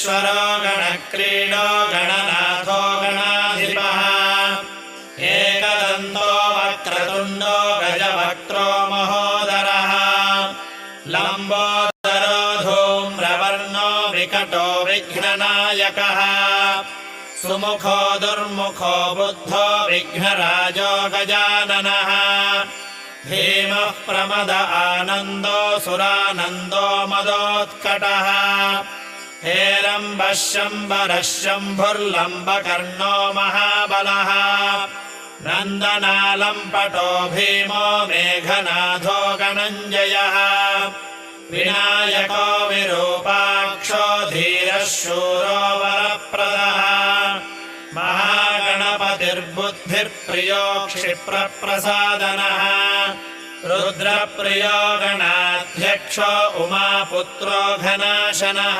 गणेश्वरो गणक्रीडो गणनाथो गणाधिपः एकदन्तो वक्रतुण्डो गजवक्त्रो महोदरः लम्बोदरो धूम्रवर्णो विकटो विघ्ननायकः सुमुखो दुर्मुखो बुद्धो विघ्नराजो गजाननः धीमः प्रमद आनन्दो सुरानन्दो मदोत्कटः हेरम्बः शम्बरः शम्भुर्लम्बकर्णो महाबलः नन्दनालम्पटो भीमो मेघनाथो गणञ्जयः विनायको विरूपाक्षो धीरः शूरो वरप्रदः महागणपतिर्बुद्धिर्प्रियो क्षिप्रप्रसादनः रुद्रप्रियो गणाध्यक्षो उमापुत्रो घनाशनः